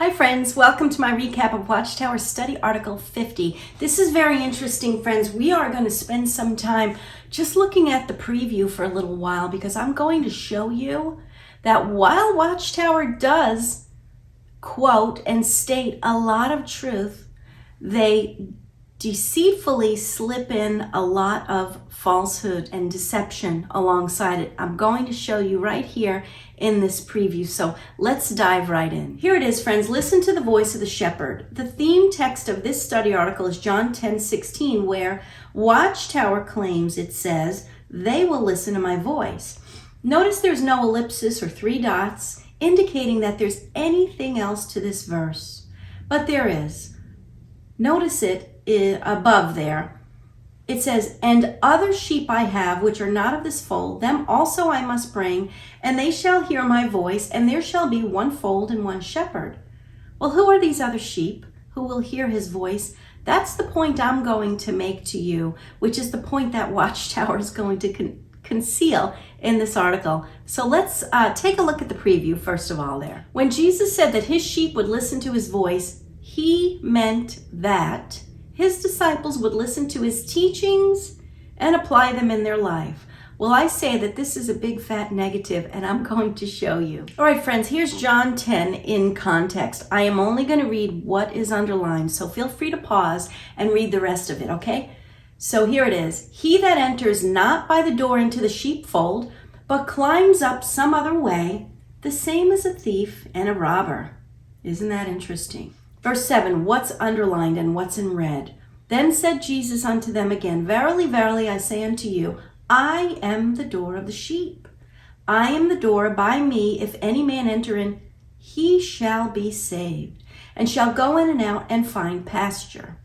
Hi friends, welcome to my recap of Watchtower Study Article 50. This is very interesting, friends. We are going to spend some time just looking at the preview for a little while because I'm going to show you that while Watchtower does quote and state a lot of truth, they deceitfully slip in a lot of falsehood and deception alongside it. I'm going to show you right here in this preview. So let's dive right in. Here it is, friends. Listen to the voice of the shepherd. The theme text of this study article is John 10:16, where Watchtower claims it says, "They will listen to my voice." Notice there's no ellipsis or three dots indicating that there's anything else to this verse, but there is. Notice it above there. It says, "And other sheep I have, which are not of this fold, them also I must bring, and they shall hear my voice, and there shall be one fold and one shepherd." Well, who are these other sheep who will hear his voice? That's the point I'm going to make to you, which is the point that Watchtower is going to conceal in this article. So let's take a look at the preview first of all there. When Jesus said that his sheep would listen to his voice, he meant that his disciples would listen to his teachings and apply them in their life. Well, I say that this is a big fat negative, and I'm going to show you. All right, friends, here's John 10 in context. I am only going to read what is underlined, so feel free to pause and read the rest of it, okay? So here it is. "He that enters not by the door into the sheepfold, but climbs up some other way, the same is a thief and a robber." Isn't that interesting? Verse 7, what's underlined and what's in red? "Then said Jesus unto them again, Verily, verily, I say unto you, I am the door of the sheep. I am the door. By me, if any man enter in, he shall be saved, and shall go in and out and find pasture."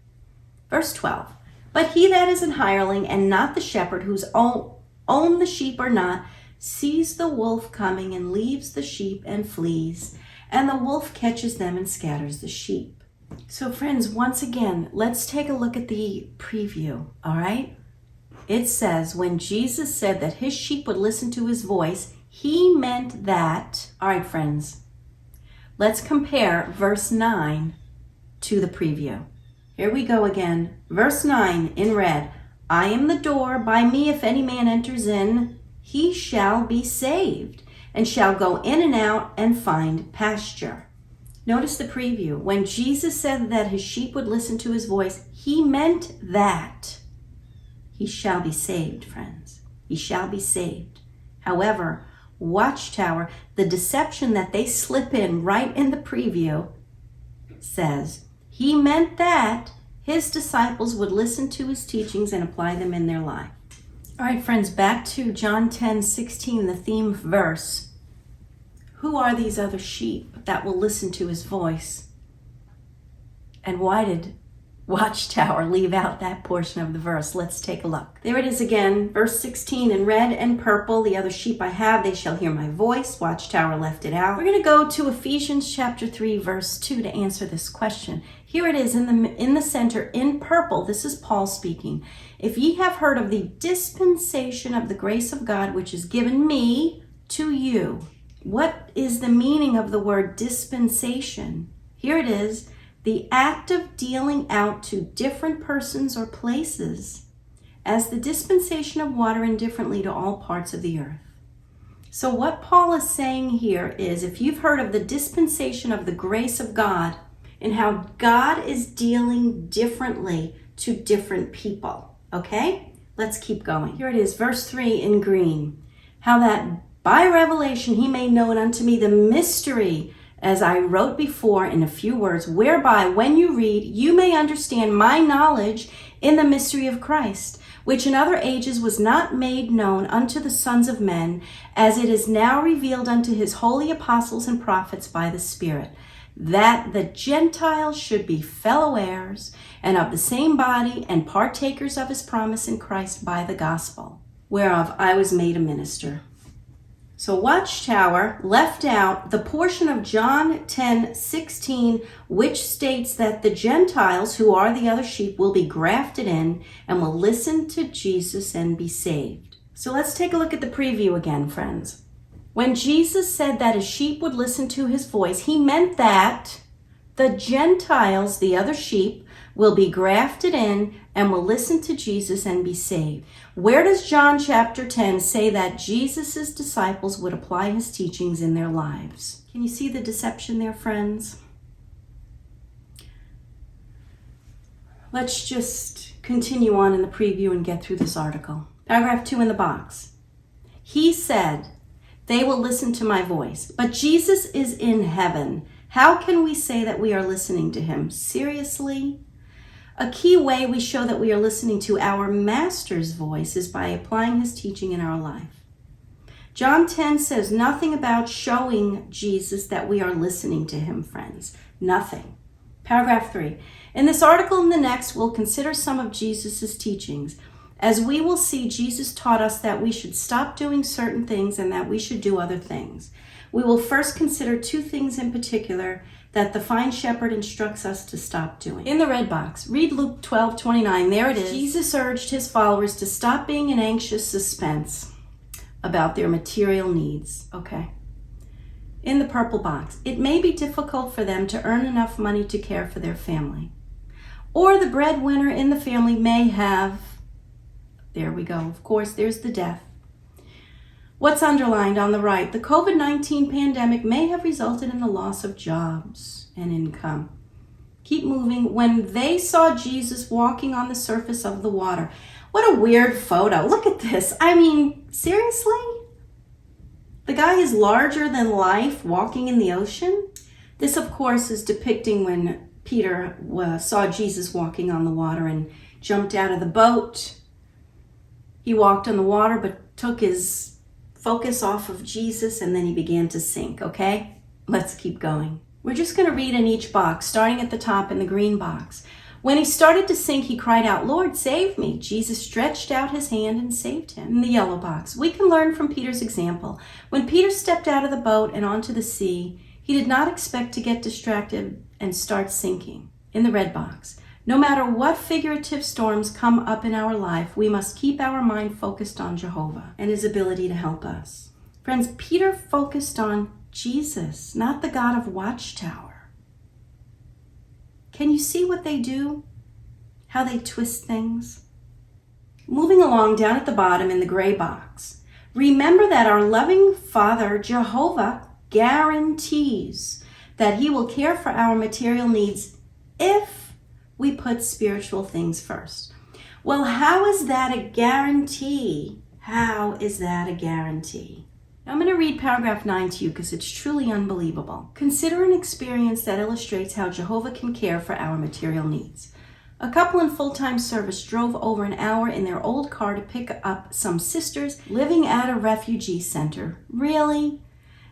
Verse 12, "But he that is an hireling, and not the shepherd, whose own the sheep are not, sees the wolf coming, and leaves the sheep and flees. And the wolf catches them and scatters the sheep." So friends, once again, let's take a look at the preview, all right? It says, when Jesus said that his sheep would listen to his voice, he meant that, all right, friends, let's compare verse 9 to the preview. Here we go again. Verse 9 in red, "I am the door. By me, if any man enters in, he shall be saved, and shall go in and out and find pasture." Notice the preview. When Jesus said that his sheep would listen to his voice, he meant that he shall be saved, friends. He shall be saved. However, Watchtower, the deception that they slip in right in the preview, says he meant that his disciples would listen to his teachings and apply them in their life. All right, friends, back to John 10:16, the theme verse. Who are these other sheep that will listen to his voice? And why did Watchtower leave out that portion of the verse? Let's take a look. There it is again, verse 16 in red and purple. "The other sheep I have, they shall hear my voice." Watchtower left it out. We're going to go to Ephesians chapter 3, verse 2 to answer this question. Here it is in the center in purple. This is Paul speaking. "If ye have heard of the dispensation of the grace of God, which is given me to you." What is the meaning of the word dispensation? Here it is, the act of dealing out to different persons or places as the dispensation of water indifferently to all parts of the earth. So what Paul is saying here is, if you've heard of the dispensation of the grace of God and how God is dealing differently to different people, okay? Let's keep going. Here it is, verse 3 in green. "How that by revelation he made known unto me the mystery, as I wrote before in a few words, whereby when you read, you may understand my knowledge in the mystery of Christ, which in other ages was not made known unto the sons of men, as it is now revealed unto his holy apostles and prophets by the Spirit, that the Gentiles should be fellow heirs and of the same body and partakers of his promise in Christ by the gospel, whereof I was made a minister." So Watchtower left out the portion of John 10:16, which states that the Gentiles, who are the other sheep, will be grafted in and will listen to Jesus and be saved. So let's take a look at the preview again, friends. When Jesus said that his sheep would listen to his voice, he meant that The Gentiles, the other sheep, will be grafted in and will listen to Jesus and be saved. Where does John chapter 10 say that Jesus' disciples would apply his teachings in their lives? Can you see the deception there, friends? Let's just continue on in the preview and get through this article. Paragraph 2 in the box. He said, "They will listen to my voice." But Jesus is in heaven. How can we say that we are listening to him? Seriously? A key way we show that we are listening to our Master's voice is by applying his teaching in our life. John 10 says nothing about showing Jesus that we are listening to him, friends. Nothing. Paragraph 3. In this article and the next, we'll consider some of Jesus' teachings. As we will see, Jesus taught us that we should stop doing certain things and that we should do other things. We will first consider two things in particular that the fine shepherd instructs us to stop doing. In the red box, read Luke 12:29. There it is. Jesus urged his followers to stop being in anxious suspense about their material needs. Okay. In the purple box, it may be difficult for them to earn enough money to care for their family. Or the breadwinner in the family may have, there we go, of course, there's the death. What's underlined on the right? The COVID-19 pandemic may have resulted in the loss of jobs and income. Keep moving. When they saw Jesus walking on the surface of the water. What a weird photo. Look at this. I mean, seriously? The guy is larger than life walking in the ocean? This, of course, is depicting when Peter saw Jesus walking on the water and jumped out of the boat. He walked on the water but took his focus off of Jesus and then he began to sink, okay? Let's keep going. We're just going to read in each box, starting at the top in the green box. When he started to sink, he cried out, "Lord, save me." Jesus stretched out his hand and saved him. In the yellow box, we can learn from Peter's example. When Peter stepped out of the boat and onto the sea, he did not expect to get distracted and start sinking. In the red box, no matter what figurative storms come up in our life, we must keep our mind focused on Jehovah and his ability to help us. Friends, Peter focused on Jesus, not the God of Watchtower. Can you see what they do? How they twist things? Moving along down at the bottom in the gray box, remember that our loving Father, Jehovah, guarantees that he will care for our material needs if we put spiritual things first. Well, how is that a guarantee? How is that a guarantee? I'm going to read paragraph 9 to you because it's truly unbelievable. Consider an experience that illustrates how Jehovah can care for our material needs. A couple in full-time service drove over an hour in their old car to pick up some sisters living at a refugee center. Really?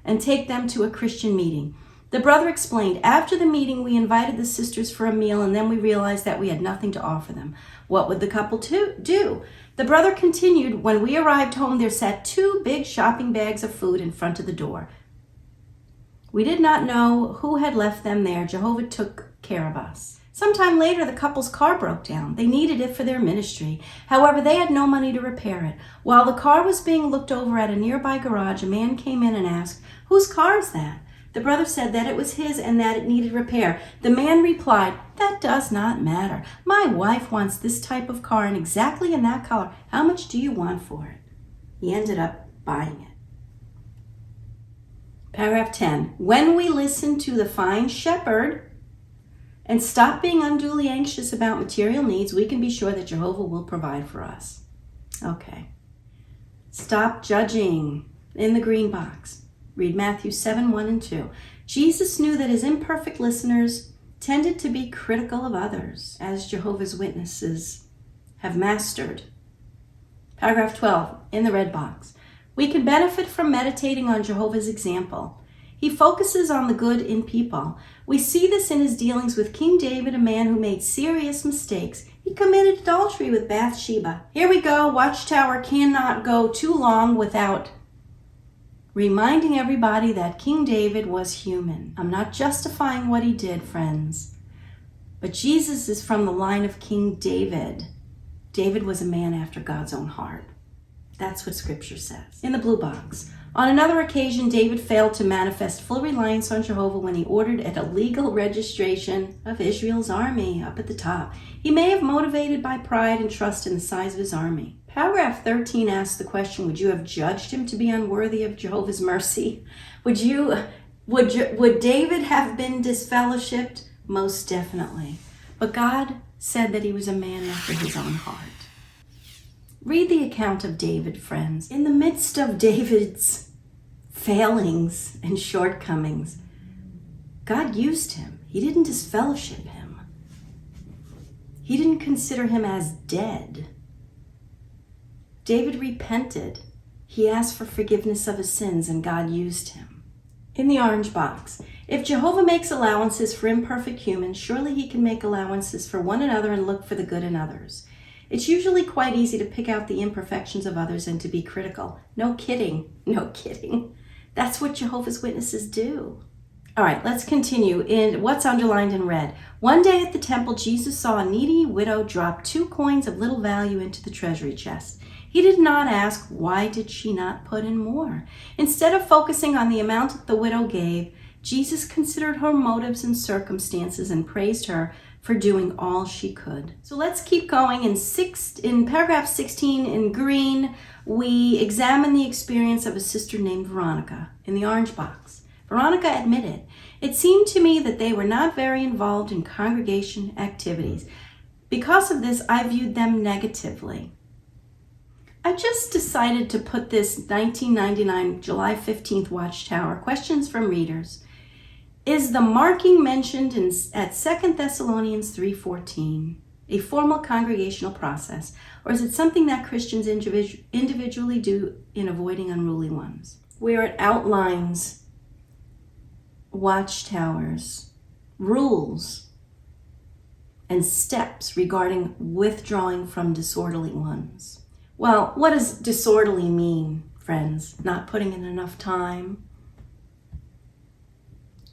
And take them to a Christian meeting. The brother explained, "After the meeting, we invited the sisters for a meal and then we realized that we had nothing to offer them. What would the couple do?" The brother continued, "When we arrived home, there sat 2 big shopping bags of food in front of the door. We did not know who had left them there. Jehovah took care of us. Sometime later, the couple's car broke down. They needed it for their ministry. However, they had no money to repair it. While the car was being looked over at a nearby garage, a man came in and asked, 'Whose car is that?' The brother said that it was his and that it needed repair. The man replied, 'That does not matter. My wife wants this type of car and exactly in that color. How much do you want for it?' He ended up buying it." Paragraph 10. When we listen to the fine shepherd and stop being unduly anxious about material needs, we can be sure that Jehovah will provide for us. Okay. Stop judging. In the green box, read Matthew 7:1 and 2. Jesus knew that his imperfect listeners tended to be critical of others, as Jehovah's Witnesses have mastered. Paragraph 12, in the red box. We can benefit from meditating on Jehovah's example. He focuses on the good in people. We see this in his dealings with King David, a man who made serious mistakes. He committed adultery with Bathsheba. Here we go. Watchtower cannot go too long without reminding everybody that King David was human. I'm not justifying what he did, friends. But Jesus is from the line of King David. David was a man after God's own heart. That's what Scripture says. In the blue box, On another occasion, David failed to manifest full reliance on Jehovah when he ordered an illegal registration of Israel's army up at the top. He may have motivated by pride and trust in the size of his army. Paragraph 13 asks the question, would you have judged him to be unworthy of Jehovah's mercy? Would David have been disfellowshipped? Most definitely. But God said that he was a man after his own heart. Read the account of David, friends. In the midst of David's failings and shortcomings, God used him. He didn't disfellowship him. He didn't consider him as dead. David repented. He asked for forgiveness of his sins, and God used him. In the orange box, if Jehovah makes allowances for imperfect humans, surely he can make allowances for one another and look for the good in others. It's usually quite easy to pick out the imperfections of others and to be critical. No kidding. No kidding. That's what Jehovah's Witnesses do. All right, let's continue in what's underlined in red. One day at the temple, Jesus saw a needy widow drop 2 coins of little value into the treasury chest. He did not ask, why did she not put in more? Instead of focusing on the amount that the widow gave, Jesus considered her motives and circumstances and praised her for doing all she could. So let's keep going. In paragraph 16 in green, we examine the experience of a sister named Veronica. In the orange box, Veronica admitted, it seemed to me that they were not very involved in congregation activities. Because of this, I viewed them negatively. I just decided to put this 1999 July 15th Watchtower questions from readers. Is the marking mentioned at 2 Thessalonians 3:14 a formal congregational process, or is it something that Christians individually do in avoiding unruly ones? Where it outlines Watchtower's rules and steps regarding withdrawing from disorderly ones. Well, what does disorderly mean, friends? Not putting in enough time?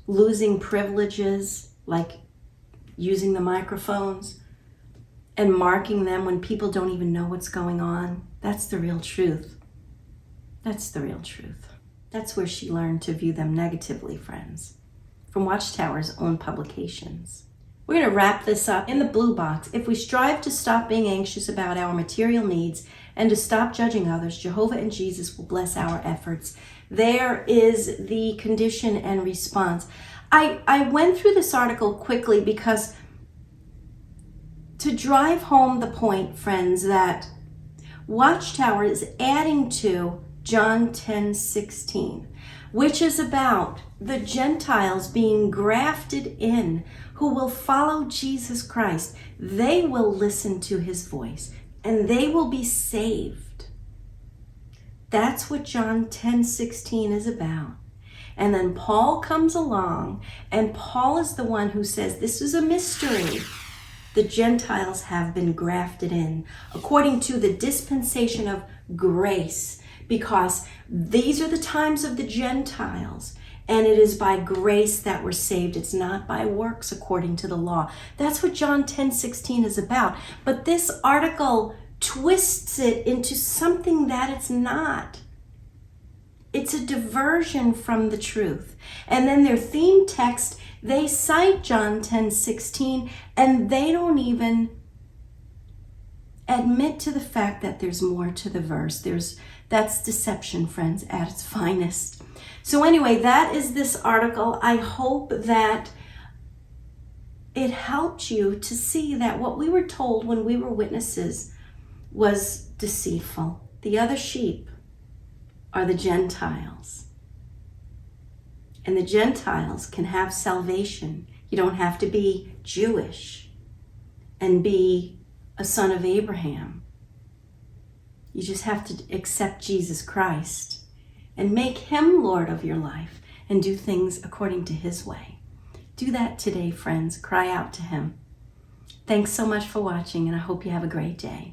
Losing privileges like using the microphones and marking them when people don't even know what's going on? That's the real truth. That's the real truth. That's where she learned to view them negatively, friends, from Watchtower's own publications. We're going to wrap this up in the blue box. If we strive to stop being anxious about our material needs and to stop judging others, Jehovah and Jesus will bless our efforts. There is the condition and response. I went through this article quickly because to drive home the point, friends, that Watchtower is adding to John 10:16, which is about the Gentiles being grafted in who will follow Jesus Christ. They will listen to his voice and they will be saved. That's what John 10:16 is about. And then Paul comes along, and Paul is the one who says, this is a mystery. The Gentiles have been grafted in according to the dispensation of grace, because these are the times of the Gentiles, and it is by grace that we're saved. It's not by works according to the law. That's what John 10:16 is about. But this article twists it into something that it's not. It's a diversion from the truth. And then their theme text, they cite John 10:16, and they don't even admit to the fact that there's more to the verse. That's deception, friends, at its finest. So anyway, that is this article. I hope that it helped you to see that what we were told when we were witnesses was deceitful. The other sheep are the Gentiles. And the Gentiles can have salvation. You don't have to be Jewish and be a son of Abraham. You just have to accept Jesus Christ and make him Lord of your life and do things according to his way. Do that today, friends. Cry out to him. Thanks so much for watching, and I hope you have a great day.